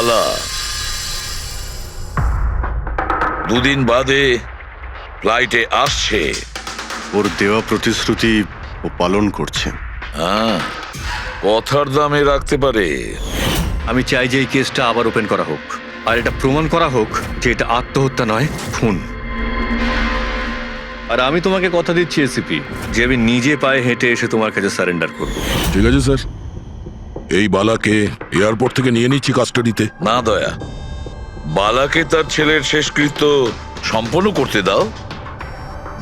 বালা 2 দিন বাদে ফ্লাইটে আসছে। ওর দেওয়া প্রতিশ্রুতি ও পালন করছে। হ্যাঁ, কথার দামে রাখতে পারে। আমি চাই যে এই কেসটা আবার ওপেন করা হোক, আর এটা প্রমাণ করা হোক যে এটা আত্মহত্যা নয়, খুন। আর আমি তোমাকে কথা দিচ্ছি এসিপি, যে আমি নিজে পায়ে হেঁটে এসে তোমার কাছে সারেন্ডার করব। ঠিক আছে স্যার, এই বালাকে এয়ারপোর্ট থেকে নিয়ে নিচ্ছি কাস্টাডিতে। না দয়া, বালাকে তার ছেলের শেষকৃত্য সম্পন্ন করতে দাও।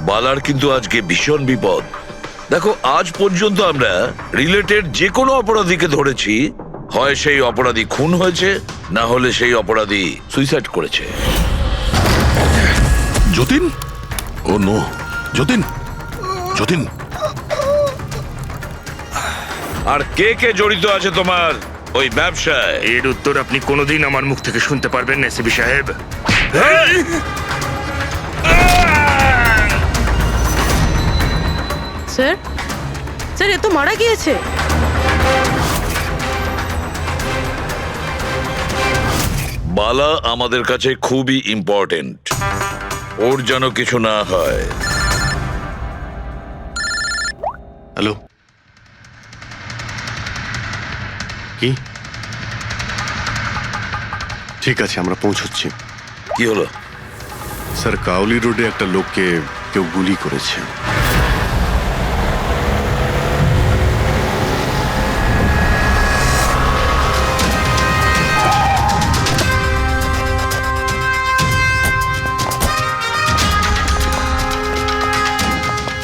বালার কিন্তু আজকে ভীষণ বিপদ। দেখো, আজ পর্যন্ত আমরা রিলেটেড যে কোনো অপরাধীকে ধরেছি, হয় সেই অপরাধী খুন হয়েছে, না হলে সেই অপরাধী সুইসাইড করেছে। যতীন, ও নো, যতীন, যতীন। আর কে কে জড়িত আছে তোমার ওই ব্যবসায়? এর উত্তর আপনি কোনোদিন আমার মুখ থেকে শুনতে পারবেন না এসিপি সাহেব। স্যার, স্যার, এ তো মারা গিয়েছে। বালা আমাদের কাছে খুবই ইম্পর্টেন্ট, ওর যেন কিছু না হয়। হ্যালো, কি? ঠিক আছে, আমরা পৌঁছচ্ছি। কি হলো? স্যার, কাউলি রোডে একটা লোককে কেউ গুলি করেছে।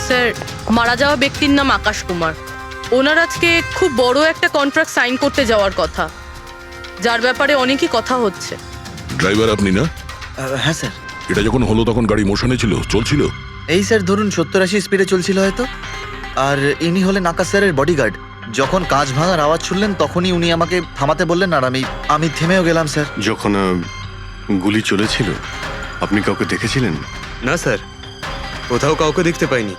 স্যার, মারা যাওয়া ব্যক্তির নাম আকাশ কুমার। ওনার আজকে খুব বড় একটা কন্ট্রাক্ট সাইন করতে যাওয়ার কথা, যার ব্যাপারে অনেকই কথা হচ্ছে। ড্রাইভার আপনি না? হ্যাঁ স্যার। এটা যখন হলো তখন গাড়ি মোশনে ছিল, চলছিল? এই স্যার ধরুন 70-80 স্পিডে চলছিল হয়তো। আর ইনি হলেন আকাশ স্যারের বডিগার্ড। যখন কাঁচ ভাঙার আওয়াজ শুনলেন তখনই উনি আমাকে থামাতে বললেন, আর আমি থেমেও গেলাম স্যার। যখন গুলি চলেছিল আপনি কাউকে দেখেছিলেন? না স্যার, কোথাও কাউকে দেখতে পাইনি।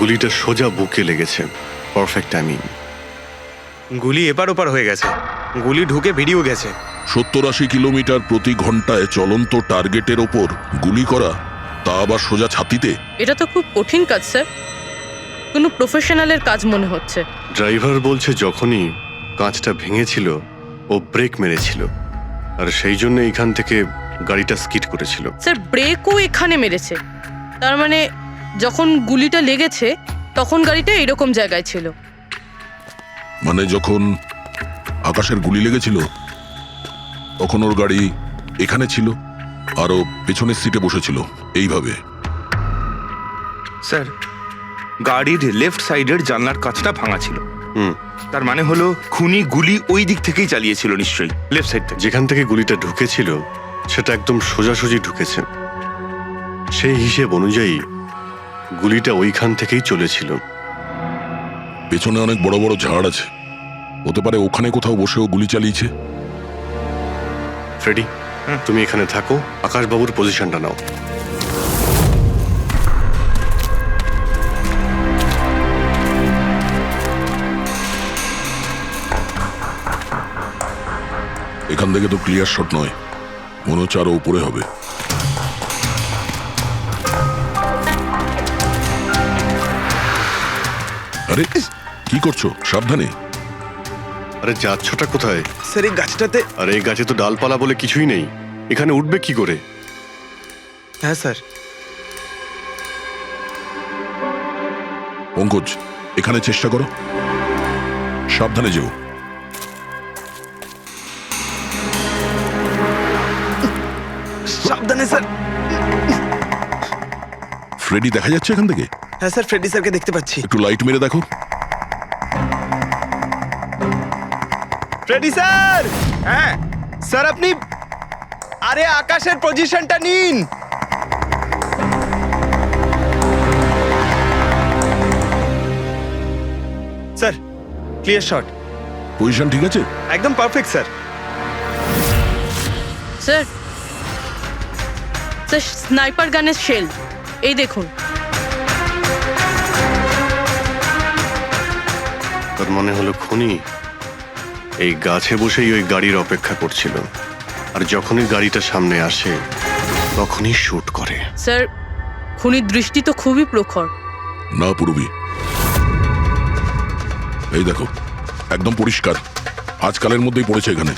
গুলিটা সোজা বুকে লেগেছে। Perfect timing. গুলি এপার ওপার হয়ে গেছে, গুলি ঢুকে বেরিয়েও গেছে। 70-80 কিলোমিটার প্রতি ঘন্টায় চলন্ত টার্গেটের ওপর গুলি করা, তা আবার সোজা ছাতিতে। এটা তো খুব কঠিন কাজ স্যার, কোনো প্রফেশনালের কাজ মনে হচ্ছে। ড্রাইভার বলছে যখনই কাঁচটা ভেঙেছিল ও ব্রেক মেরেছিল, আর সেই জন্য এইখান থেকে গাড়িটা স্কিড করেছিল। স্যার, ব্রেকও এখানে মেরেছে, তার মানে যখন গুলিটা লেগেছে তখন গাড়িটা এরকম জায়গায় ছিল। মানে যখন আকাশের গুলি লেগেছিল তখন ওর গাড়ি এখানে ছিল, আর ও পেছনের সিটে বসেছিল এইভাবে। স্যার, গাড়ির লেফট সাইডের জানলার কাঁচটা ভাঙা ছিল। হুম, তার মানে হলো খুনি গুলি ওই দিক থেকেই চালিয়েছিল, নিশ্চয়ই লেফট সাইড থেকে। যেখান থেকে গুলিটা ঢুকেছিল সেটা একদম সোজাসুজি ঢুকেছে। সেই হিসেব অনুযায়ী গুলিটা ওইখান থেকেই চলেছিল। পেছনে অনেক বড় বড় ঝাড় আছে, হতে পারে ওখানে কোথাও বসেও গুলি চালিয়েছে। ফ্রেডি, তুমি এখানে থাকো, আকাশবাবুর পজিশনটা নাও। এখান থেকে তো ক্লিয়ার শট নয়, মনে হচ্ছে আরো উপরে হবে। আরে কি করছো? সাবধানে। আরে যাচ্ছটা কোথায়? স্যার, এই গাছটাতে। আরে এই গাছে তো ডালপালা বলে কিছুই নেই, এখানে উঠবে কি করে? হ্যাঁ স্যার। পঙ্কজ, এখানে চেষ্টা করো, সাবধানে যেও। সাবধানে স্যার। ফ্রেডি দেখা যাচ্ছে এখান থেকে? হ্যাঁ স্যার, ফ্রেডি স্যারকে দেখতে পাচ্ছি। একটু লাইট মেরে দেখো। Freddie sir! হ্যাঁ স্যার, আপনি আরে আকাশের পজিশনটা নিন। Sir, clear shot. পজিশন ঠিক আছে? একদম perfect sir. Sir, sir sniper গানের শেল এই দেখুন। তার মনে হলো খুনি এই গাছে বসেই ওই গাড়ির অপেক্ষা করছিল, আর যখনই গাড়িটা সামনে আসে তখনই শুট করে। স্যার খুনির দৃষ্টি তো খুবই প্রখর। না পূর্বী, এই দেখো একদম পরিষ্কার, আজকালের মধ্যেই পড়েছে এখানে।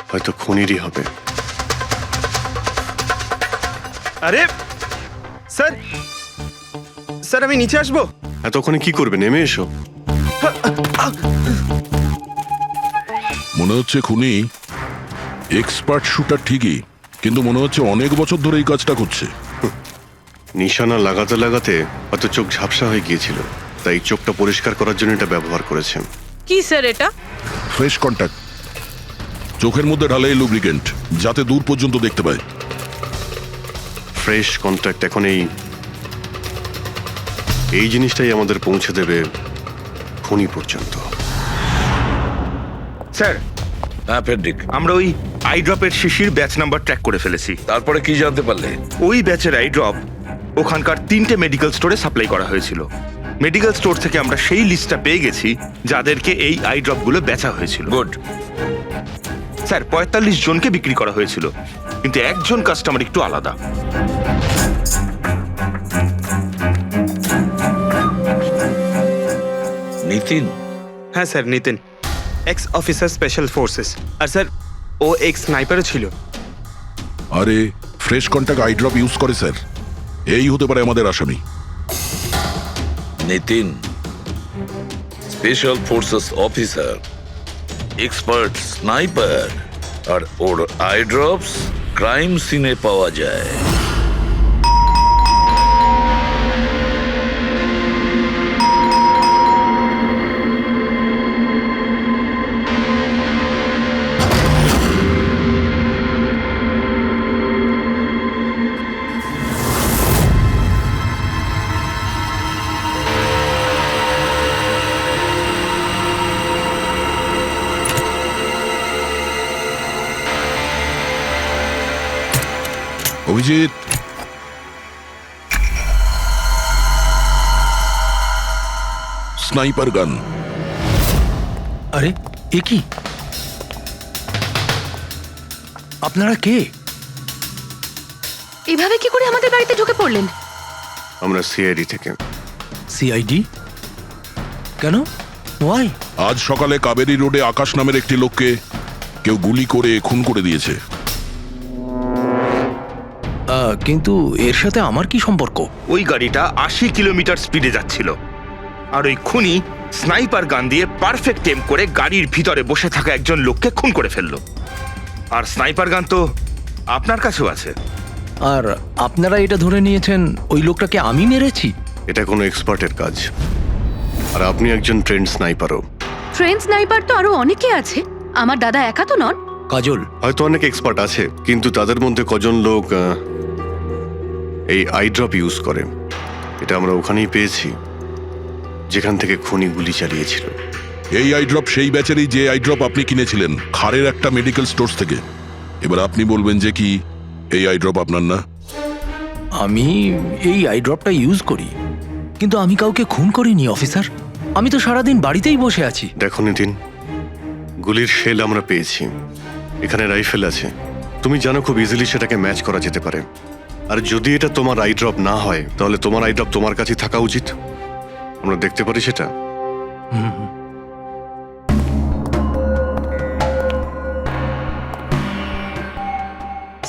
হয়তো খুনিরই হবে। আরে স্যার, স্যার আমি নিচে আসবো? এতক্ষণে কি করবে, নেমে এসো। মনে হচ্ছে খুনি এক্সপার্ট শুটার ঠিকই, কিন্তু মনে হচ্ছে অনেক বছর ধরে এই কাজটা করছে। নিশানা লাগাতে লাগাতে হয়তো চোখ ঝাপসা হয়ে গিয়েছিল, তাই চোখটা পরিষ্কার করার জন্য এটা ব্যবহার করেছেন। কি স্যার এটা? ফ্রেশ কন্ট্যাক্ট, চোখের মধ্যে ঢালে এই লুব্রিকেন্ট যাতে দূর পর্যন্ত দেখতে পায়। ফ্রেশ কন্ট্রাক্ট এখন এই জিনিসটাই আমাদের পৌঁছে দেবে খুনি পর্যন্ত। স্যার, হ্যাঁ ফেডরিক, আমরা ওই আই ড্রপের শিশির ব্যাচ নাম্বার ট্র্যাক করে ফেলেছি। তারপরে কি জানতে পারলে? ওই ব্যাচের আই ড্রপ ওখানকার 3টে মেডিকেল স্টোরে সাপ্লাই করা হয়েছিল। মেডিকেল স্টোর থেকে আমরা সেই লিস্টটা পেয়ে গেছি যাদেরকে এই আই ড্রপগুলো বেচা হয়েছিল। গুড। স্যার 45 জনকে বিক্রি করা হয়েছিল, কিন্তু একজন কাস্টমার একটু আলাদা। নিতিন? হ্যাঁ sir, Nitin, ex officer special forces. আর স্যার ও এক্স স্নাইপারও ছিল। আরে fresh contact eye drop use করে স্যার, এই হতে পারে আমাদের আসামি। Nitin special forces officer, expert sniper, আর ওর আই ড্রপস ক্রাইম সিনে পাওয়া যায়। অভিজিৎ, স্নাইপার গান। আরে এ কি? আপনারা কে? এভাবে কি করে আমাদের বাড়িতে ঢুকে পড়লেন? আমরা সিআইডি থেকে। সিআইডি? কেন? ওয়াই? আজ সকালে কাবেরী রোডে আকাশ নামের একটি লোককে কেউ গুলি করে খুন করে দিয়েছে। কিন্তু এর সাথে আমার কি সম্পর্ক? ওই গাড়িটা 80 কিলোমিটার স্পিডে যাচ্ছিল, আর ওই খুনি স্নাইপার গান দিয়ে পারফেক্ট এম করে গাড়ির ভিতরে বসে থাকা একজন লোককে খুন করে ফেললো। আর স্নাইপার গান তো আপনার কাছেও আছে। আর আপনারা এটা ধরে নিয়েছেন ওই লোকটাকে আমি মেরেছি? এটা কোনো এক্সপার্টের কাজ, আর আপনি একজন ট্রেন্ড স্নাইপারও। ট্রেন স্নাইপার তো আরো অনেকে আছে, আমার দাদা একা তো নন। কাজল, হয়তো অনেক এক্সপার্ট আছে, কিন্তু তাদের মধ্যে কজন লোক এই আই ড্রপ ইউজ করে এটা আমরা ওখানেই পেয়েছি যেখান থেকে খুনি গুলি চালিয়েছিল। এই আই ড্রপ সেই ব্যাচেরই যে আই ড্রপ আপনি কিনেছিলেন খারের একটা মেডিকেল স্টোর থেকে। এবার আপনি বলবেন যে কি এই আই ড্রপ আপনার না? আমি এই আই ড্রপটা ইউজ করি, কিন্তু আমি কাউকে খুন করিনি অফিসার। আমি তো সারাদিন বাড়িতেই বসে আছি। দেখো নিতিন, গুলির শেল আমরা পেয়েছি, এখানে রাইফেল আছে। তুমি জানো খুব ইজিলি সেটাকে ম্যাচ করা যেতে পারে। আর যদি এটা তোমার আই ড্রপ না হয়, তাহলে তোমার আই ড্রপ তোমার কাছেই থাকা উচিত। আমরা দেখতে পারি সেটা।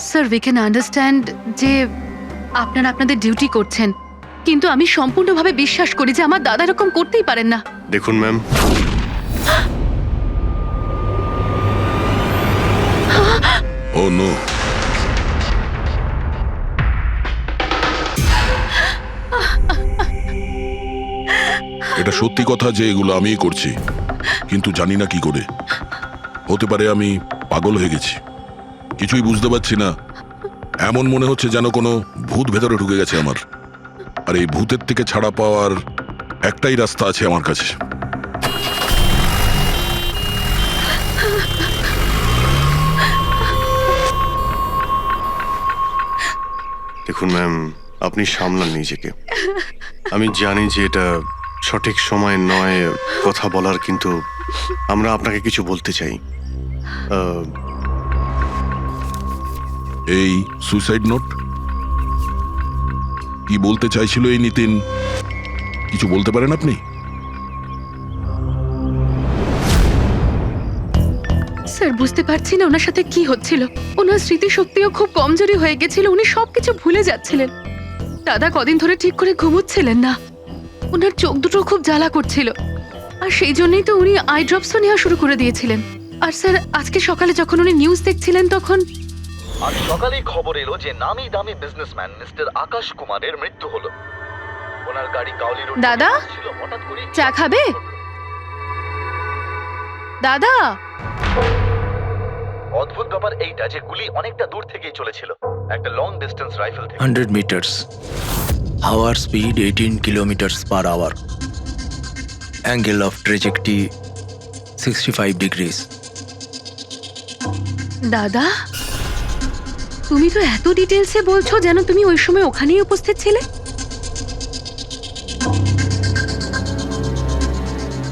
স্যার উই ক্যান আন্ডারস্ট্যান্ড যে আপনারা আপনাদের ডিউটি করছেন, কিন্তু আমি সম্পূর্ণভাবে বিশ্বাস করি যে আমার দাদা এরকম করতেই পারেন না। দেখুন ম্যাম, ও নো, এটা সত্যি কথা যে এগুলো আমিই করছি, কিন্তু জানি না কি করে। হতে পারে আমি পাগল হয়ে গেছি, কিছুই বুঝতে পারছি না। এমন মনে হচ্ছে যেন কোনো ভূত ভেতরে ঢুকে গেছে আমার, আর এই ভূতের থেকে ছাড়া পাওয়ার একটাই রাস্তা আছে আমার কাছে। দেখুন ম্যাম, আপনি সামলান নিজেকে। আমি জানি যে এটা সঠিক সময় নয় কথা বলার, কিন্তু আমরা আপনাকে কিছু বলতে চাই। এই সুইসাইড নোট কি বলতে চাইছিল এই নিতিন? কিছু বলতে পারেন আপনি? স্যার বুঝতে পারছি না ওনার সাথে কি হচ্ছিল। ওনার স্মৃতিশক্তিও খুব কমজোরি হয়ে গেছিল, উনি সবকিছু ভুলে যাচ্ছিলেন। দাদা কদিন ধরে ঠিক করে ঘুমোচ্ছিলেন না, ওনার চোখ দুটো খুব জ্বালা করছিল, আর সেই জন্যই তো উনি আই ড্রপসও নেওয়া শুরু করে দিয়েছিলেন। আর স্যার আজকে সকালে যখন উনি নিউজ দেখছিলেন তখন আজ সকালেই খবর এলো যে নামি দামি বিজনেসম্যান মিস্টার আকাশ কুমারের মৃত্যু হলো। ওনার গাড়ি কাউলি রোড দাদা? ছিল, হঠাৎ করে চা খাবে? দাদা, অদ্ভুত ব্যাপার এইটা যে গুলি অনেকটা দূর থেকেই চলেছিল, একটা লং ডিস্টেন্স রাইফেল থেকে। 100 meters. Hour speed 18 kilometers per hour. Angle of trajectory 65 degrees. দাদা তুমি তো এত ডিটেলসে বলছো যেন তুমি ওই সময় ওখানেই উপস্থিত ছিলে।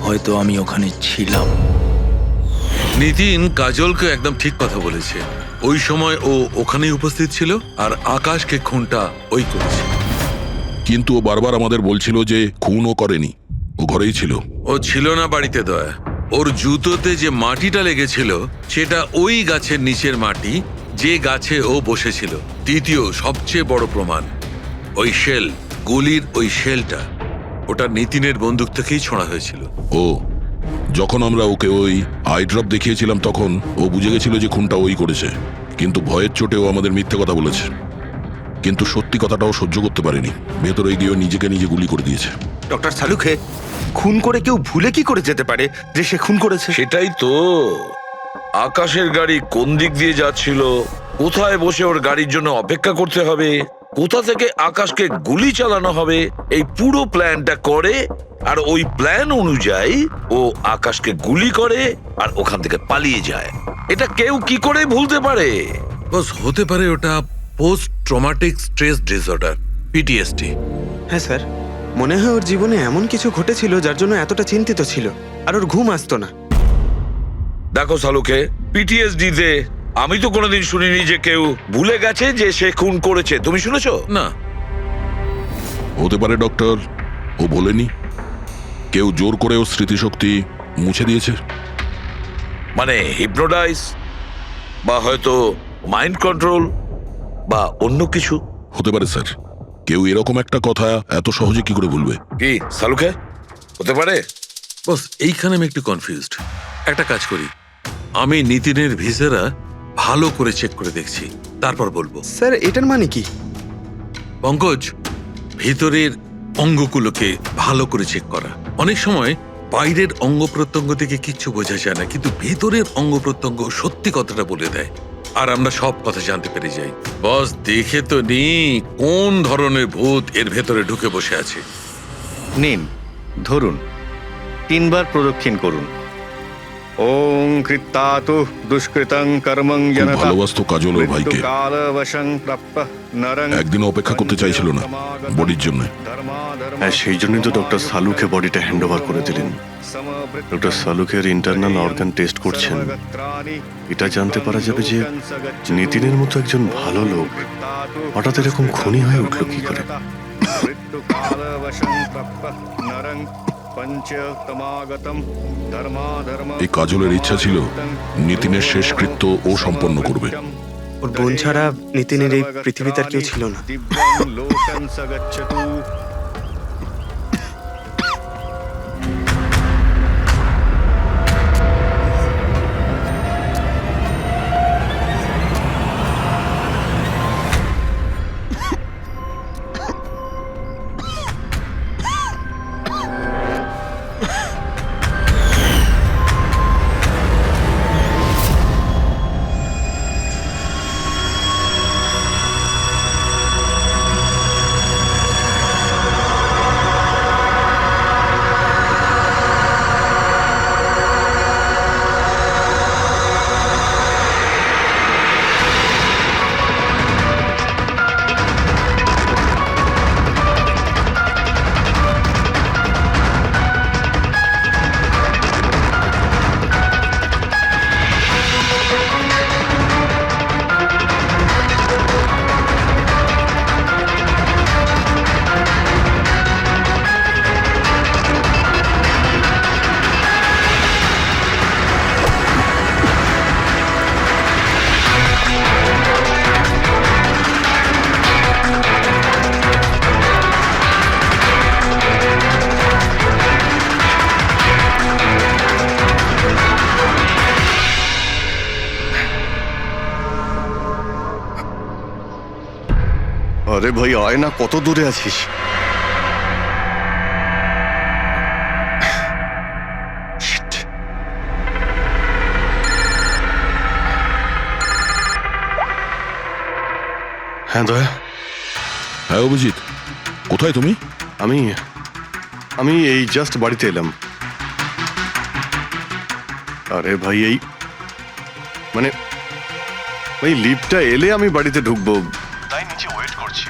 হয়তো আমি ওখানে ছিলাম। নিতিন কাজলকে একদম ঠিক কথা বলেছে। ওই সময় ও ওখানেই উপস্থিত ছিল আর আকাশকে খুনটা ওই করেছে। কিন্তু ও বারবার আমাদের বলছিল যে খুনও করেনি, ও ঘরেই ছিল। ও ছিল না বাড়িতে দয়া। ওর জুতোতে যে মাটিটা লেগেছিল সেটা ওই গাছের নিচের মাটি যে গাছে ও বসেছিল। দ্বিতীয় সবচেয়ে বড় প্রমাণ, ওই শেল, গুলির ওই শেলটা, ওটা নিতিনের বন্দুক থেকেই ছোঁড়া হয়েছিল। ও যখন আমরা ওকে ওই আই ড্রপ দেখিয়েছিলাম তখন ও বুঝে গেছিল যে খুনটা ওই করেছে, কিন্তু ভয়ের চোটেও আমাদের মিথ্যে কথা বলেছে। কিন্তু সত্যি কথাটাও সহ্য করতে পারেনি, ভেতরে গিয়ে নিজেকে নিজে গুলি করে দিয়েছে। ডক্টর সালুখে, খুন করে কেউ ভুলে কি করে যেতে পারে যে সে খুন করেছে? সেটাই তো, আকাশের গাড়ি কোন দিক দিয়ে যাচ্ছিল, কোথায় বসে ওর গাড়ির জন্য অপেক্ষা করতে হবে, কোথা থেকে আকাশকে গুলি চালানো হবে, এই পুরো প্ল্যানটা করে, আর ওই প্ল্যান অনুযায়ী ও আকাশকে গুলি করে আর ওখান থেকে পালিয়ে যায়। এটা কেউ কি করে ভুলতে পারে? বস, হতে পারে ওটা post traumatic stress disorder, PTSD. হ্যাঁ স্যার, মনে হয় ওর জীবনে এমন কিছু ঘটেছিল যার জন্য এতটা চিন্তিত ছিল, আর ওর ঘুম আসতো না। দেখো সালুকে, পিটিএসডি তে আমি তো কোনোদিন শুনিনি যে কেউ ভুলে গেছে যে সে খুন করেছে। তুমি শুনেছো? না। হতে পারে ডক্টর, ও বলেনি, কেউ জোর করে ওর স্মৃতিশক্তি মুছে দিয়েছে। মানে হিপনোটাইজ, বা হয়তো মাইন্ড কন্ট্রোল, বা অন্য কিছু। হতে পারে স্যার, কেউ এরকম একটা কথা এত সহজে কি করে ভুলবে? কি সালুকে, হতে পারে? বস, এইখানে আমি একটু কনফিউজড। একটা কাজ করি, আমি নিতিনের ভিসেরা ভালো করে চেক করে দেখছি, তারপর বলবো। স্যার এটার মানে কি? পঙ্কজ, ভিতরের অঙ্গগুলোকে ভালো করে চেক করা। অনেক সময় বাইরের অঙ্গ প্রত্যঙ্গ থেকে কিচ্ছু বোঝা যায় না, কিন্তু ভেতরের অঙ্গ প্রত্যঙ্গ সত্যি কথাটা বলে দেয়, আর আমরা সব কথা জানতে পেরে যাই। বস, দেখে তো নি কোন ধরনের ভূত এর ভেতরে ঢুকে বসে আছে। নিন, ধরুন, 3 বার প্রদক্ষিণ করুন। ওং কৃত্তাতু দুষ্কৃতং কর্মং খুব জনতা ভালোবাসতো কাজল ওর ভাইকে। কালবশং প্রাপ্য নরং একদিন অপেক্ষা করতে চাইছিল না বডির জন্য। হ্যাঁ, সেই জন্যই তো ডক্টর সালুকে বডিটা হ্যান্ড ওভার করে দিলেন। ডক্টর সালুকের ইন্টারনাল অর্গান টেস্ট করছেন, এটা জানতে পারা যাবে যে নিতিনের মতো একজন ভালো লোক হঠাৎ এরকম খুনি হয়ে উঠল কি করে। এই কাজলের ইচ্ছা ছিল নিতিনের শেষকৃত্য ও সম্পন্ন করবে। ওর বোন ছাড়া নিতিনের এই পৃথিবীতে আর কেউ ছিল না। আরে ভাই আয় না, কত দূরে আছিস? Shit. হ্যাঁ দয়া, হ্যাঁ অভিজিৎ, কোথায় তুমি? আমি আমি এই জাস্ট বাড়িতে এলাম। আরে ভাই এই মানে ওই লিফটটা এলে আমি বাড়িতে ঢুকবো, তাই নিচে ওয়েট করছি।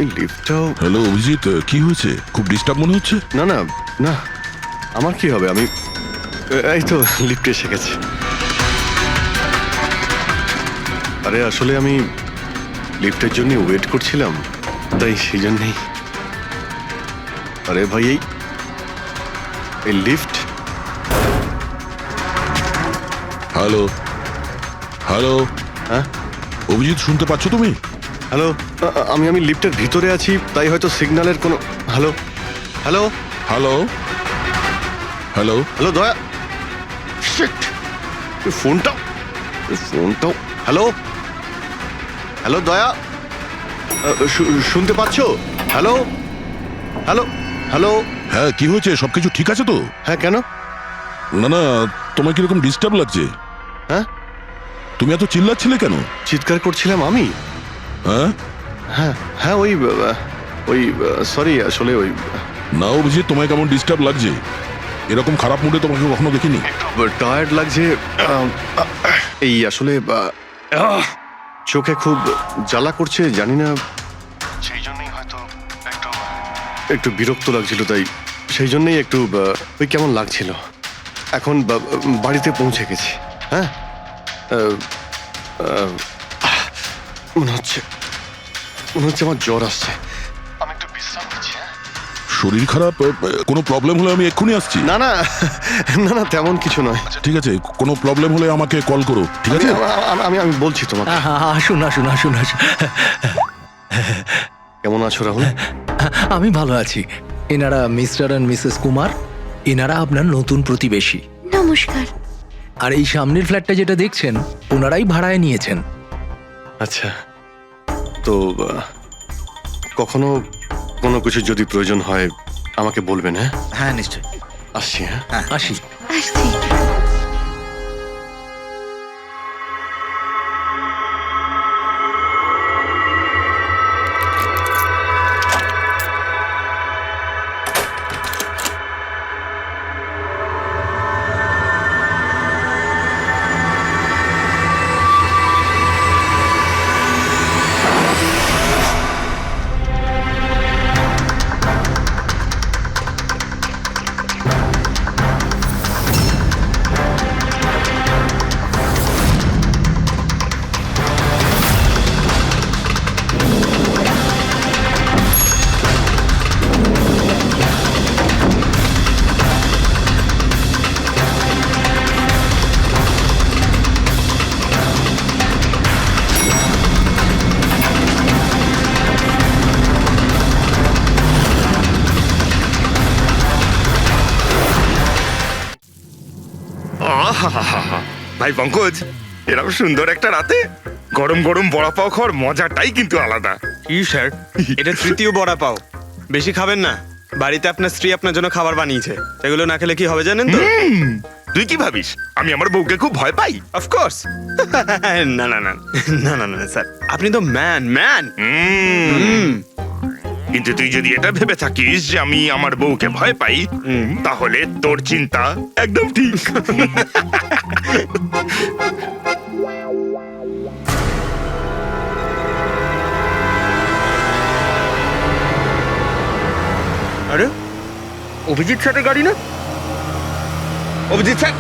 এই লিফটটাও হ্যালো অভিজিৎ, কি হয়েছে? খুব ডিস্টার্ব মনে হচ্ছে। না না না, আমার কি হবে, আমি এই তো লিফটে এসে গেছে। আরে আসলে আমি লিফটের জন্য ওয়েট করছিলাম, তাই সেই জন্যেই। আরে ভাই এই লিফট। হ্যালো হ্যালো, হ্যাঁ অভিজিৎ শুনতে পাচ্ছ তুমি? হ্যালো, আমি লিফটের ভিতরে আছি, তাই হয়তো সিগন্যালের কোনো। Hello hello hello hello, hello দয়া, শিট, ফোনটাও। হ্যালো হ্যালো দয়া, শুনতে পাচ্ছো? Hello hello hello. হ্যাঁ কি হয়েছে? সবকিছু ঠিক আছে তো? হ্যাঁ কেন? না না, তোমার কিরকম ডিস্টার্ব লাগছে? হ্যাঁ তুমি এত চিল্লাচ্ছিলে কেন? চিৎকার করছিলাম আমি? হ্যাঁ হ্যাঁ হ্যাঁ ওই সরি, আসলে ওই না অভিজিৎ, তোমায় কেমন ডিস্টার্ব লাগছে? এরকম খারাপ মুডে তোমাকে কখনো দেখিনি। টায়ার্ড লাগছে, এই আসলে চোখে খুব জ্বালা করছে, জানি না, সেই জন্যই হয়তো একটু বিরক্ত লাগছিল, তাই সেই জন্যই একটু ওই কেমন লাগছিল। এখন বাড়িতে পৌঁছে গেছি। হ্যাঁ মনে হচ্ছে আমার জ্বর আসছে, আমি একটু বিশ্রাম নিচ্ছি। শরীর খারাপ? কোনো প্রবলেম হলে আমি এক্ষুনি আসছি। না না না না, তেমন কিছু নয়। ঠিক আছে, কোনো প্রবলেম হলে আমাকে কল করো, ঠিক আছে? আমি বলছি তোমাকে। আসুন আসুন আসুন আসুন। কেমন আছো রাহুল? আমি ভালো আছি। এনারা মিস্টার অ্যান্ড মিসেস কুমার, এনারা আপনার নতুন প্রতিবেশী। নমস্কার। আর এই সামনের ফ্ল্যাটটা যেটা দেখছেন, ওনারাই ভাড়ায় নিয়েছেন। আচ্ছা, তো কখনো কোনো কিছু যদি প্রয়োজন হয় আমাকে বলবেন। হ্যাঁ হ্যাঁ নিশ্চয়ই। আসছি। হ্যাঁ আসি। আসছি। ভাই পঙ্কজ, এরকম সুন্দর একটা রাতে গরম গরম বড়া পাও খাওয়ার মজাটাই কিন্তু আলাদা। ই স্যার, এটা তৃতীয় বড়া পাও, বেশি খাবেন না। বাড়িতে আপনার স্ত্রী আপনার জন্য খাবার বানিয়েছে, এগুলো না খেলে কি হবে জানেন তো? তুই কি ভাবিস আমি আমার বউকে খুব ভয় পাই? অফকোর্স। না না না না না না স্যার, আপনি তো ম্যান। কিন্তু তুই যদি এটা ভেবে থাকিস যে আমি আমার বউকে ভয় পাই, তাহলে তোর চিন্তা একদম ঠিক। আরে অভিজিৎ স্যারের গাড়ি না? অভিজিৎ স্যার,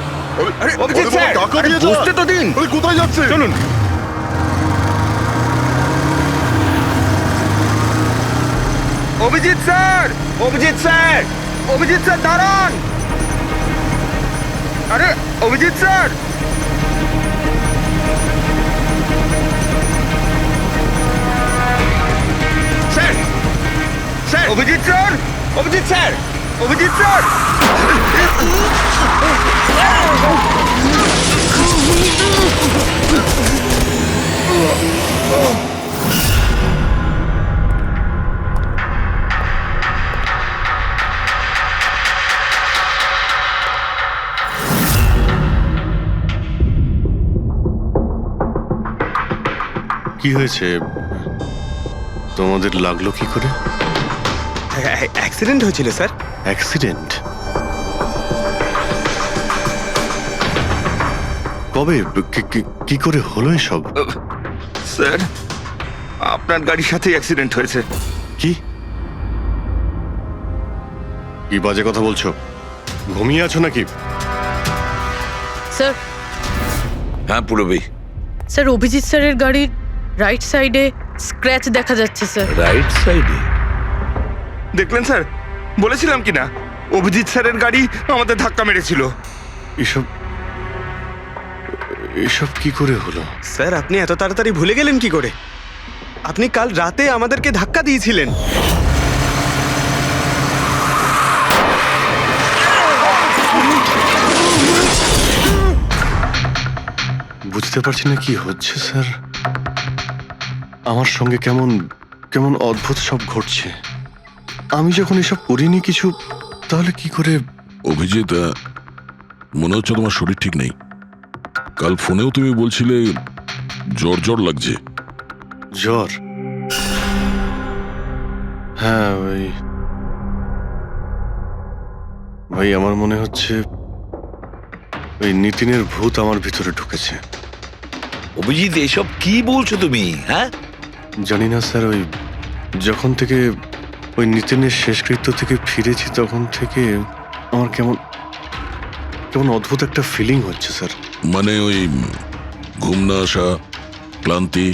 আরে অভিজিৎ স্যার, আরে বসতে তো দিন। কোথায় যাচ্ছে? চলুন। Abhijit sir, Abhijit sir, Abhijit sir দাঁড়ান। আরে Abhijit sir, sir sir, Abhijit sir, Abhijit sir, Abhijit sir. কি হয়েছে? তোমাদের লাগলো কি করে? অ্যাক্সিডেন্ট হয়েছিল স্যার। অ্যাক্সিডেন্ট? কবে? কি করে হলো এসব? স্যার, আপনার গাড়ির সাথেই অ্যাক্সিডেন্ট হয়েছে। কি কি বাজে কথা বলছো? ঘুমিয়ে আছো নাকি? স্যার হ্যাঁ পুরবী, স্যার অভিজিৎ স্যারের গাড়ির রাইট সাইডে স্ক্র্যাচ দেখা যাচ্ছে স্যার। রাইট সাইডে? দেখলেন স্যার, বলেছিলাম কি না, অভিজিৎ স্যারের গাড়ি আমাদের ধাক্কা মেরেছিল। এসব এসব কি করে হলো? স্যার আপনি এত তাড়াতাড়ি ভুলে গেলেন কি করে? আপনি কাল রাতে আমাদেরকে ধাক্কা দিয়েছিলেন। বুঝতে পারছি না কি হচ্ছে স্যার। আমার সঙ্গে কেমন কেমন অদ্ভুত সব ঘটছে। আমি যখন এসব করিনি কিছু, তাহলে কি করে? অভিজিৎ, মনে হচ্ছে তোমার শরীর ঠিক নেই। কাল ফোনেও তুমি বলছিলে জ্বর জ্বর লাগছে। জ্বর? হ্যাঁ ভাই আমার মনে হচ্ছে ওই নিতিনের ভূত আমার ভিতরে ঢুকেছে। অভিজিৎ এসব কি বলছো তুমি? হ্যাঁ জানি না স্যার, ওই যখন থেকে ওই নিতিনের শেষকৃত্য থেকে ফিরেছি তখন থেকে আমার কেমন কেমন অদ্ভুত একটা ফিলিং হচ্ছে স্যার। মানে ওই ঘুম না আসা, ক্লান্তি,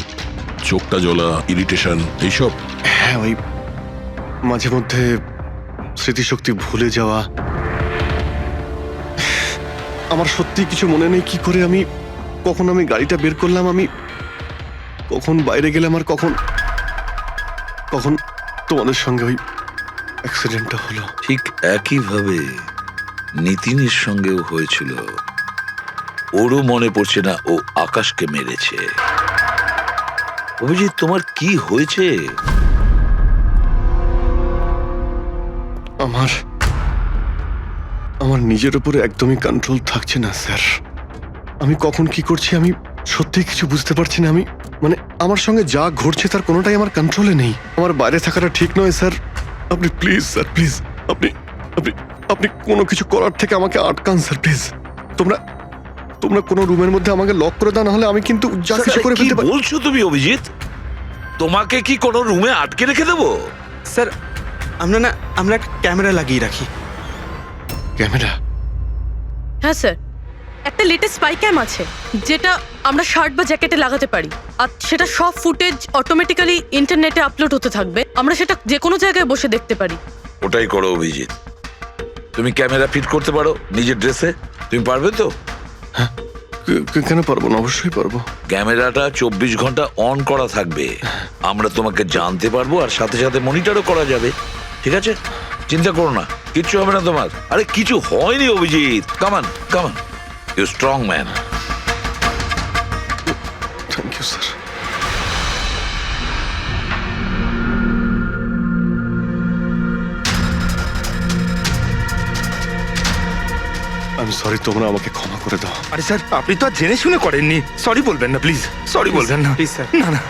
চোখটা জ্বলা, ইরিটেশন, এইসব? হ্যাঁ, ওই মাঝে মধ্যে স্মৃতিশক্তি ভুলে যাওয়া। আমার সত্যি কিছু মনে নেই কি করে আমি কখন আমি গাড়িটা বের করলাম, আমি কখন বাইরে গেলাম, আর কখন কখন তোমাদের সঙ্গে ওই অ্যাক্সিডেন্টটা হলো। ঠিক একইভাবে নিতিনের সঙ্গেও হয়েছিল। ওরও মনে পড়ছে না ও আকাশকে মেরেছে। অভিজিৎ তোমার কি হয়েছে? আমার নিজের উপরে একদমই কন্ট্রোল থাকছে না স্যার। আমি কখন কি করছি আমি সত্যিই কিছু বুঝতে পারছি না। আমি মানে আমার সঙ্গে যা ঘটছে তার কোনোটাই আমার কন্ট্রোলে নেই। আমার বাইরে থাকাটা ঠিক নয় স্যার। আপনি প্লিজ স্যার, প্লিজ আপনি আপনি আপনি কোনো কিছু করার থেকে আমাকে আটকান স্যার, প্লিজ। তোমরা তোমরা কোনো রুমের মধ্যে আমাকে লক করে দাও, না হলে আমি কিন্তু যা কিছু করে কি ফেলতে পারি। বলছো তুমি অভিজিৎ? তোমাকে কি কোনো রুমে আটকে রেখে দেবো? স্যার আমরা একটা ক্যামেরা লাগিয়ে রাখি। ক্যামেরা? হ্যাঁ স্যার, একটা লেটেস্ট স্পাই ক্যাম আছে যেটা আমরা শার্ট বা জ্যাকেটে লাগাতে পারি, আর সেটা সব ফুটেজ অটোমেটিক্যালি ইন্টারনেটে আপলোড হতে থাকবে। আমরা সেটা যে কোনো জায়গায় বসে দেখতে পারি। ওটাই করো অভিজিৎ। তুমি ক্যামেরা ফিট করতে পারো নিজের ড্রেসে? তুমি পারবে তো? কেন পারবো না, অবশ্যই পারবো। ক্যামেরাটা 24 ঘন্টা অন করা থাকবে। আমরা তোমাকে জানতে পারবো, আর সাথে সাথে মনিটরও করা যাবে। ঠিক আছে, চিন্তা করো না, কিচ্ছু হবে না তোমার। আরে কিছু হয়নি Abhijit. Come on come on, you strong man. Thank you sir. আমি সরি, তোমরা আমাকে ক্ষমা করে দাও। আরে স্যার, আপনি তো আর জেনে শুনে করেননি। সরি বলবেন না প্লিজ, সরি বলবেন না প্লিজ স্যার। না না।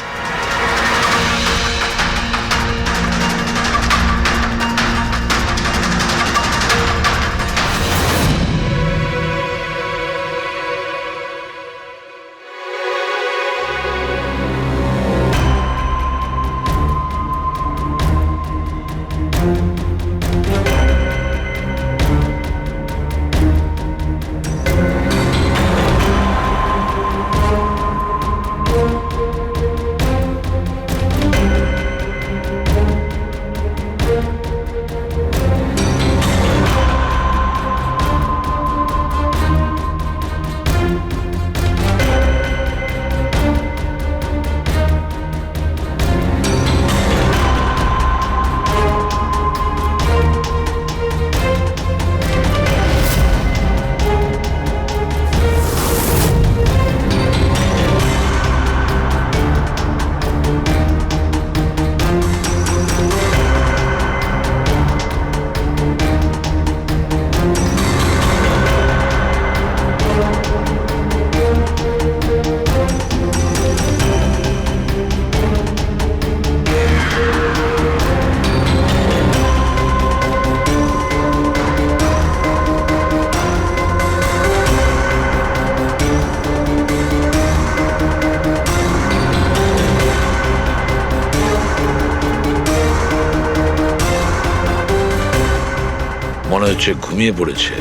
মনে হচ্ছে ঘুমিয়ে পড়েছে।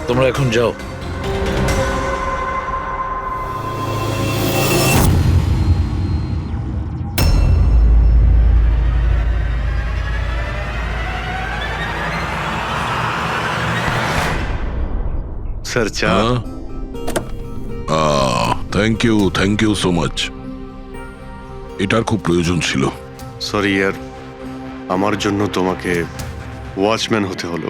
তোমরা এখন যাও। স্যার চা। Thank you so much. এটার খুব প্রয়োজন ছিল। সরি ইয়ার, আমার জন্য তোমাকে ওয়াচম্যান হতে হলো।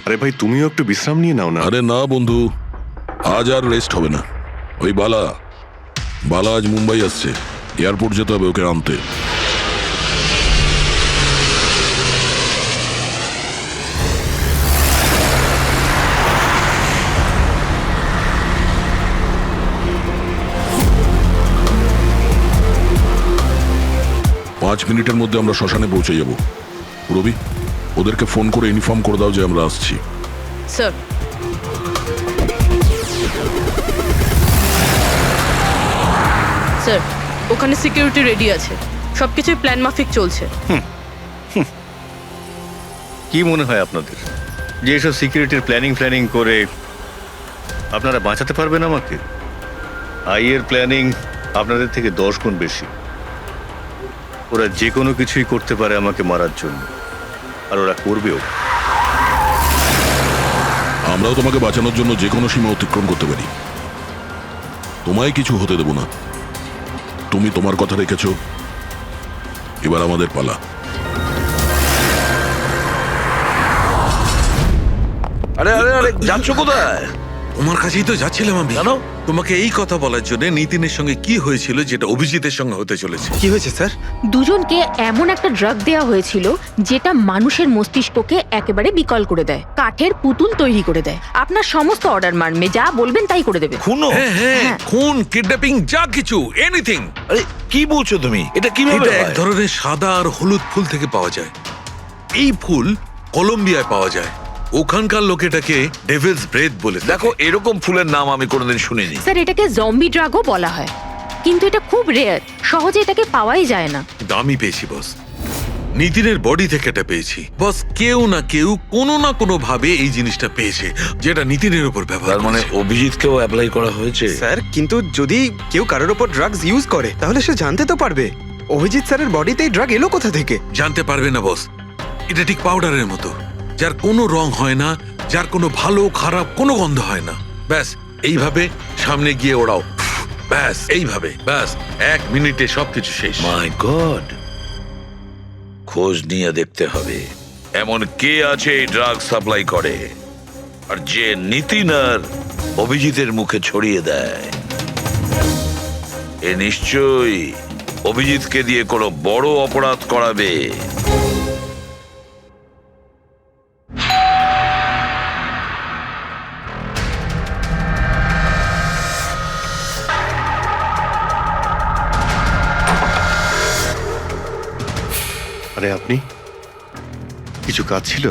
আরে ভাই, তুমিও একটু বিশ্রাম নিয়ে নাও না। আরে না বন্ধু, আজ আর রেস্ট হবে না। ওই বালা আজ মুম্বাই আসছে, এয়ারপোর্ট যেতে হবে ওকে আনতে। পাঁচ মিনিটের মধ্যে আমরা শ্মশানে পৌঁছে যাব। রবি, ওদেরকে ফোন করে ইনফর্ম করে দাও যে আমরা আসছি। স্যার, স্যার ওখানে সিকিউরিটি রেডি আছে, সবকিছুই প্ল্যান মাফিক চলছে। কি মনে হয় আপনাদের যে এসব সিকিউরিটির প্ল্যানিং করে আপনারা বাঁচাতে পারবেন আমাকে? আইয়ের প্ল্যানিং আপনাদের থেকে 10 গুণ বেশি। ওরা যে কোনো কিছুই করতে পারে আমাকে মারার জন্য, আর ওরা করবেও। আমরাও তোমাকে বাঁচানোর জন্য যে কোনো সীমা অতিক্রম করতে পারি। তোমায় কিছু হতে দেব না। তুমি তোমার কথা রেখেছ, এবার আমাদের পালা। আরে আরে আরে, যাচ্ছ কোথায়? তোমার কাছেই তো যাচ্ছিলাম আমি। জানো তোমাকে এই কথা বলার জন্য নিতিনের সঙ্গে কি হয়েছিল যেটা অভিজিতের সঙ্গে হতে চলেছে। কি হয়েছে স্যার? দুজনকে এমন একটা ড্রাগ দেওয়া হয়েছিল যেটা মানুষের মস্তিষ্ককে একেবারে বিকল করে দেয়, কাঠের পুতুল তৈরি করে দেয়। আপনার সমস্ত অর্ডার মানবে, যা বলবেন তাই করে দেবে। খুনো? হ্যাঁ, খুন, কিডন্যাপিং, যা কিছু, এনিথিং। আরে কি বলছো তুমি? এটা কিভাবে এটা এক হয়? ধরনের সাদা আর হলুদ ফুল থেকে পাওয়া যায়। এই ফুল কলম্বিয়ায় পাওয়া যায়। ওখানকার লোক এটাকে ডেভিলস ব্রেথ বলে থাকে। দেখো, এরকম ফুলের নাম আমি কোনোদিন শুনিনি। স্যার, এটাকে জম্বি ড্রাগও বলা হয়, কিন্তু এটা খুব রেয়ার, সহজে এটাকে পাওয়াই যায় না। দামি পেয়েছি বস, নিতিনের বডি থেকে এটা পেয়েছি বস। কেউ না কেউ কোনো না কোনো ভাবে এই জিনিসটা পেয়েছে যেটা নিতিনের উপর ব্যবহার তার মানে করেছে। অভিজিৎকেও অ্যাপ্লাই করা হয়েছে। স্যার, কিন্তু যদি কেউ কারোর ওপর ড্রাগস ইউজ করে তাহলে সে জানতে তো পারবে অভিজিৎ স্যারের বডিতে এই ড্রাগ এলো কোথা থেকে। জানতে পারবে না বস। এটা ঠিক পাউডারের মতো, যার কোনো রং হয় না, যার কোনো ভালো খারাপ কোনো গন্ধ হয় না। ব্যাস এইভাবে সামনে গিয়ে ওড়াও, ব্যাস এইভাবে, ব্যাস 1 মিনিটে সবকিছু শেষ। মাই গড, খোঁজ নিয়ে দেখতে হবে এমন কে আছে এই ড্রাগ সাপ্লাই করে, আর যে নিতিন আর অভিজিতের মুখে ছড়িয়ে দেয়। এ নিশ্চয়ই অভিজিৎকে দিয়ে কোনো বড় অপরাধ করাবে। আরে আপনি, কিছু কাজ ছিল?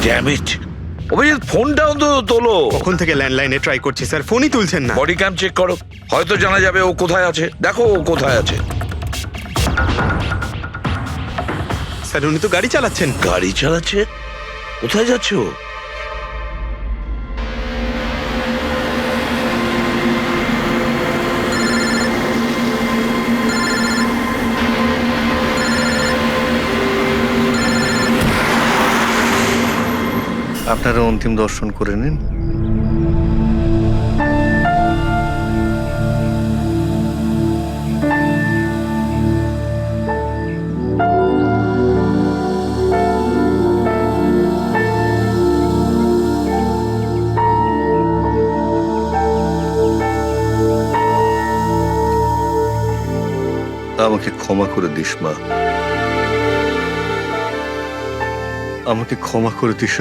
ড্যাম ইট, অভিজিৎ ফোনটাও তো তোলো। কখন থেকে ল্যান্ডলাইনে ট্রাই করছি স্যার, ফোনই তুলছেন না। বডি ক্যাম চেক করো, হয়তো জানা যাবে ও কোথায় আছে। দেখো ও কোথায় আছে। স্যার, উনি তো গাড়ি চালাচ্ছেন। গাড়ি চালাচ্ছে? কোথায় যাচ্ছে ও? আপনারা অন্তিম দর্শন করে নিন। আমাকে ক্ষমা করে দিস মা, আমাকে ক্ষমা করে দিস।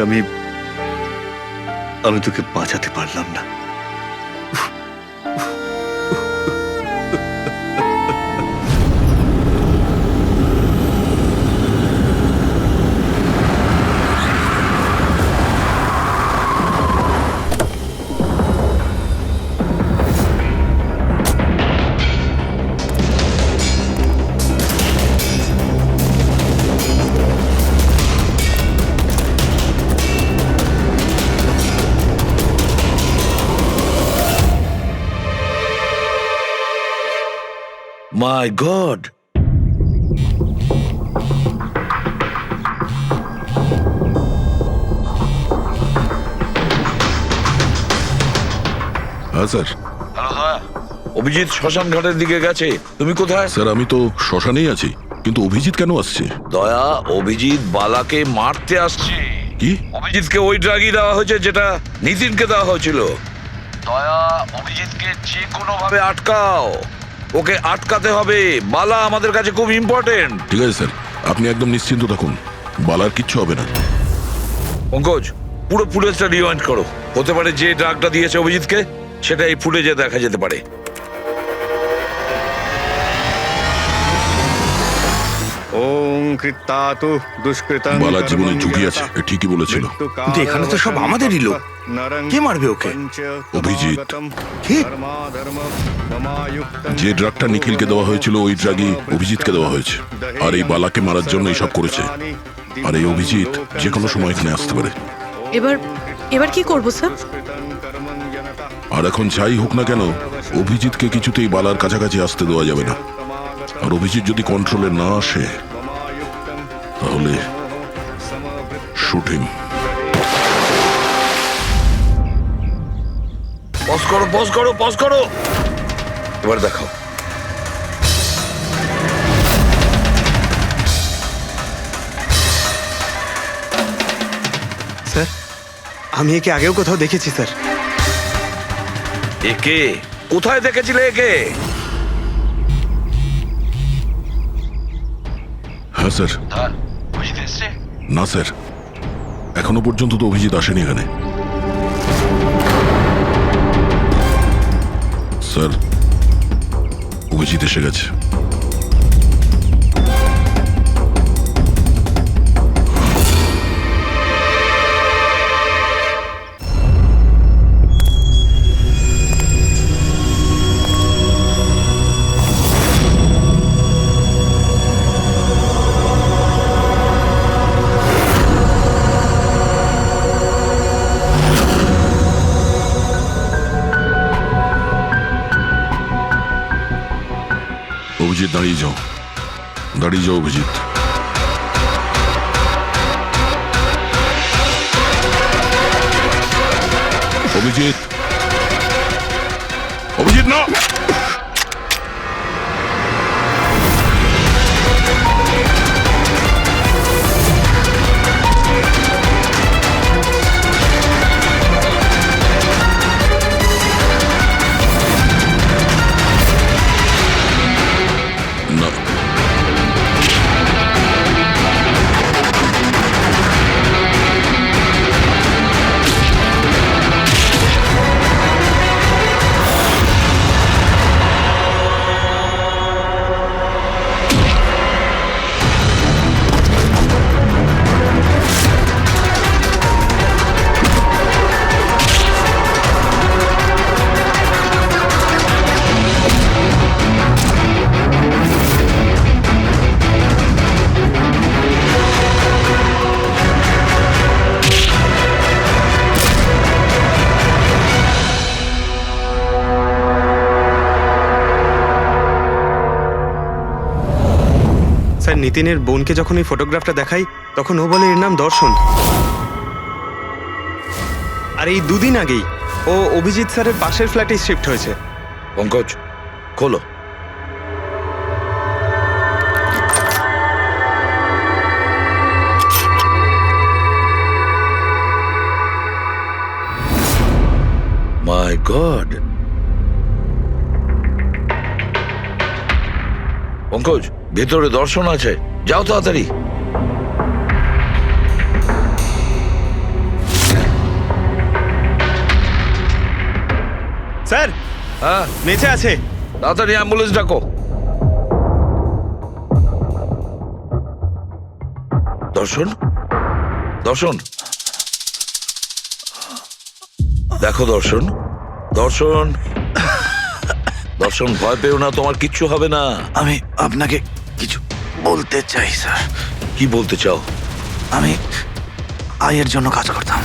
আমি তোকে বাঁচাতে পারলাম না। মাই গড, হ্যাঁ স্যার। অভিজিৎ শ্মশান ঘাটের দিকে গেছে। তুমি কোথায়? স্যার আমি তো শ্মশানেই আছি, কিন্তু অভিজিৎ কেন আসছে? দয়া, অভিজিৎ বালাকে মারতে আসছে। কি? অভিজিৎকে ওই ড্রাগই দেওয়া হয়েছে যেটা নিতিনকে দেওয়া হয়েছিল। দয়া, অভিজিৎকে যে কোনো ভাবে আটকাও, ওকে আটকাতে হবে। বালা আমাদের কাছে খুব ইম্পর্টেন্ট। ঠিক আছে স্যার, আপনি একদম নিশ্চিন্ত থাকুন, বালার কিচ্ছু হবে না। পঙ্কজ, পুরো ফুটেজটা রিওয়াইন্ড করো। হতে পারে যে ড্রাগটা দিয়েছে অভিজিৎকে সেটা এই ফুটেজে দেখা যেতে পারে। ওং কৃত্তাতু দুষ্কৃতং বালার জীবনে ঝুঁকি আছে, এ ঠিকই বলেছিল। কিন্তু এখানে তো সব আমাদেরই লোক। কে মারবে ওকে? অভিজিৎ। কি? যে ড্রাগটা নিখিলকে দেওয়া হয়েছিল ওই ড্রাগই অভিজিৎকে দেওয়া হয়েছে, আর এই বালাকে মারার জন্য এইসব করেছে। আর এই অভিজিৎ যে কোনো সময় এখানে আসতে পারে। এবার কি করবো স্যার? আর এখন যাই হোক না কেন, অভিজিৎকে কিছুতেই বালার কাছাকাছি আসতে দেওয়া যাবে না। আর অভিজিৎ যদি কন্ট্রোলে না আসে তাহলে শুট হিম। পজ করো, পজ করো, পজ করো। এবার দেখাও। স্যার, আমি একে আগেও কোথাও দেখেছি স্যার। একে কোথায় দেখেছিলে? একে? হ্যাঁ স্যার। না স্যার, এখনো পর্যন্ত তো অভিজিৎ আসেনি এখানে। স্যার, অভিজিৎ এসে গেছে। অভিজিৎ দাঁড়িয়ে যাও, দাঁড়িয়ে যাও অভিজিৎ। অভিজিৎ, অভিজিৎ না। না। স্যার, নিতিনের বোনকে যখন এই ফটোগ্রাফটা দেখাই তখন ও বলে এর নাম দর্শন। আর এই দুদিন আগেই ও অভিজিৎ স্যারের পাশের ফ্ল্যাটে শিফট হয়েছে। পঙ্কজ, খোলো। মাই গড, পঙ্কজ, ভেতরে দর্শন আছে, যাও তাড়াতাড়ি। স্যার, হ্যাঁ, নেচে আছে। তাড়াতাড়ি অ্যাম্বুলেন্স ডাকো। দর্শন, দর্শন, দেখো দর্শন, দর্শন, দর্শন, ভয় পেও না, তোমার কিচ্ছু হবে না। আমি আপনাকে কিছু বলতে চাই স্যার। কি বলতে চাও? আমি আয়ের জন্য কাজ করতাম।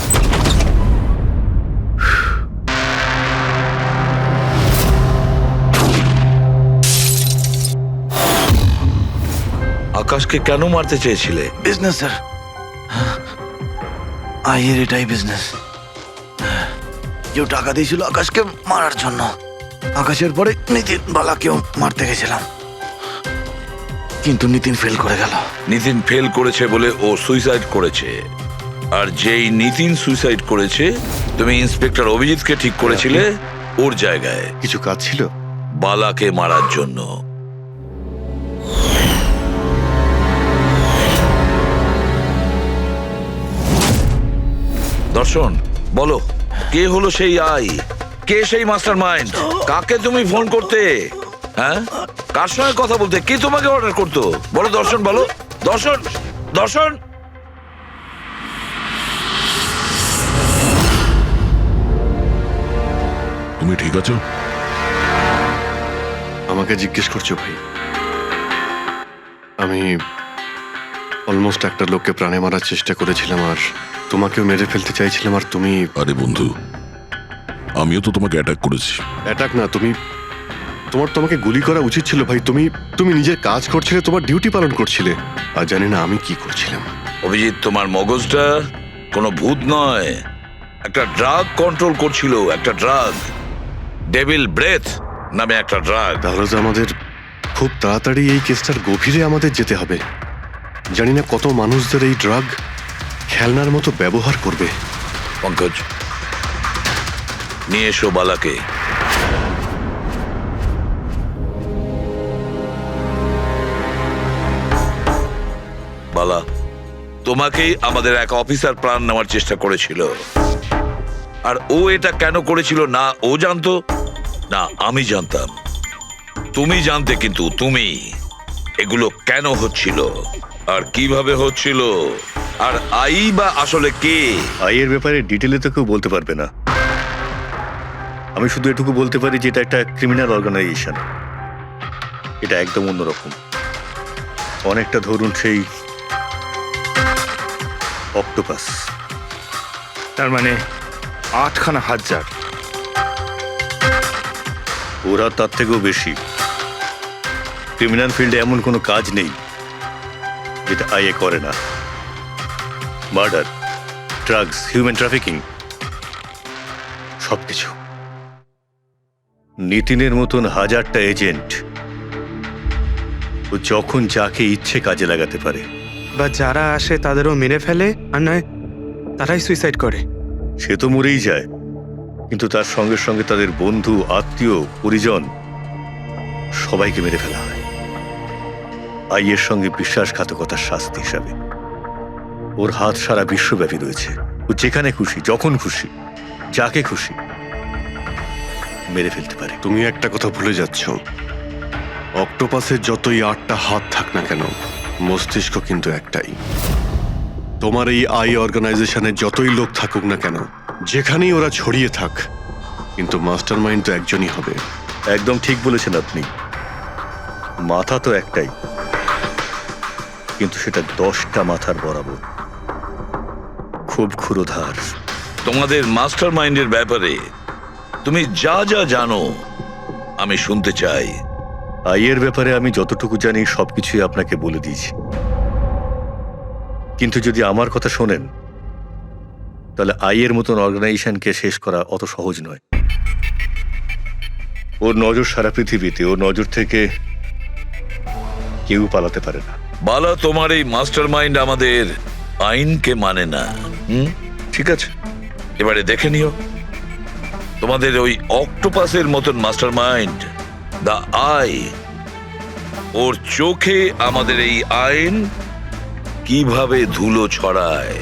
আকাশকে কেন মারতে চেয়েছিলে? বিজনেস স্যার, আইয়ের এটাই বিজনেস। কেউ টাকা দিয়েছিল আকাশকে মারার জন্য। আকাশের পরে নিতিন বালাকেও মারতে গেছিলাম, কিন্তু নিতিন ফেল করে গেল। নিতিন ফেল করেছে বলে ও সুইসাইড করেছে, আর যেই নিতিন সুইসাইড করেছে তুমি ইন্সপেক্টর অভিজিৎকে ঠিক করেছিলে ওর জায়গায় কিছু কাজ ছিল? বালাকে মারার জন্য। দর্শন, বলো কে হলো সেই আই? কে সেই মাস্টার মাইন্ড? কাকে তুমি ফোন করতে? হ্যাঁ, কার সঙ্গে কথা বলতে? কে তোমাকে অর্ডার করতো? বলো দর্শন, বলো দর্শন। দর্শন, তুমি ঠিক আছো? আমাকে জিজ্ঞেস করছো ভাই? আমি অলমোস্ট একটা লোককে প্রাণে মারার চেষ্টা করেছিলাম, আর তোমাকেও মেরে ফেলতে চাইছিলাম, আর তুমি... আরে বন্ধু, আমিও তো তোমাকে অ্যাটাক করেছি। অ্যাটাক না, তোমাকে গুলি করা উচিত ছিল ভাই। তুমি নিজের কাজ করছিলে, তোমার ডিউটি পালন করছিলে, আর জানি না আমি কি করছিলাম। অভিজিৎ, তোমার মগজটা কোনো ভূত নয়, একটা ড্রাগ কন্ট্রোল করছিল। একটা ড্রাগ, ডেভিল ব্রেথ নামে একটা ড্রাগ। তাহলে তো আমাদের খুব তাড়াতাড়ি এই কেসটার গভীরে আমাদের যেতে হবে। জানি না কত মানুষদের এই ড্রাগ খেলনার মতো ব্যবহার করবে। পঙ্কজ, নিয়ে এসো বালাকে। বালা, তোমাকেই আমাদের এক অফিসার প্রাণ নেওয়ার চেষ্টা করেছিল, আর ও এটা কেন করেছিল না ও জানতো না আমি জানতাম। তুমি জানতে, কিন্তু তুমি এগুলো কেন হচ্ছিল আর কিভাবে হচ্ছিল, আর আই বা আসলে কে? আইয়ের ব্যাপারে ডিটেলে তো কেউ বলতে পারবে না। আমি শুধু এটুকু বলতে পারি যে এটা একটা ক্রিমিনাল অর্গানাইজেশন। এটা একদম অন্যরকম, অনেকটা ধরুন সেই অক্টোপাস। তার মানে 8খানা হাজার। ওরা তার থেকেও বেশি। ক্রিমিনাল ফিল্ডে এমন কোনো কাজ নেই যেটা আইএ করে না। মার্ডার, ড্রাগস, হিউম্যান ট্রাফিকিং, সবকিছু। নিতিনের মতন হাজারটা এজেন্ট, ও যখন যাকে ইচ্ছে কাজে লাগাতে পারে। বা যারা আসে তাদেরও মেরে ফেলে, আর নয় তারাই সুইসাইড করে। সে তো মরেই যায়, কিন্তু তার সঙ্গে সঙ্গে তাদের বন্ধু, আত্মীয়, পরিজন সবাইকে মেরে ফেলা হয় আইয়ের সঙ্গে বিশ্বাসঘাতকতার শাস্তি হিসাবে। ওর হাত সারা বিশ্বব্যাপী রয়েছে। ও যেখানে খুশি, যখন খুশি, যাকে খুশি মেরে ফেলতে পারে। তুমি একটা কথা ভুলে যাচ্ছ, অক্টোপাসের যতই 8টা হাত থাক না কেন, মস্তিষ্ক কিন্তু একটাই। তোমার এই আই অর্গানাইজেশনে যতই লোক থাকুক না কেন, যেখানেই ওরা ছড়িয়ে থাক, কিন্তু মাস্টার মাইন্ড তো একজনই হবে। একদম ঠিক বলেছেন আপনি। মাথা তো একটাই, কিন্তু সেটা 10টা মাথার বরাবর, খুব ক্ষুরোধার। তোমাদের মাস্টার মাইন্ডের ব্যাপারে তুমি যা যা জানো আমি শুনতে চাই। আইয়ের ব্যাপারে আমি যতটুকু জানি সবকিছুই আপনাকে বলে দিয়েছি, কিন্তু যদি আমার কথা শোনেন তাহলে আইয়ের মতন অর্গানাইজেশনকে শেষ করা অত সহজ নয়। ওর নজর সারা পৃথিবীতে, ওর নজর থেকে কেউ পালাতে পারে না। বালা, তোমার এই মাস্টার মাইন্ড আমাদের আইনকে মানে না। ঠিক আছে, এবারে দেখে নিও তোমাদের ওই অক্টোপাসের মতন মাস্টার মাইন্ড, দা আই, ওর চোখে আমাদের এই আইন কিভাবে ধুলো ছড়ায়।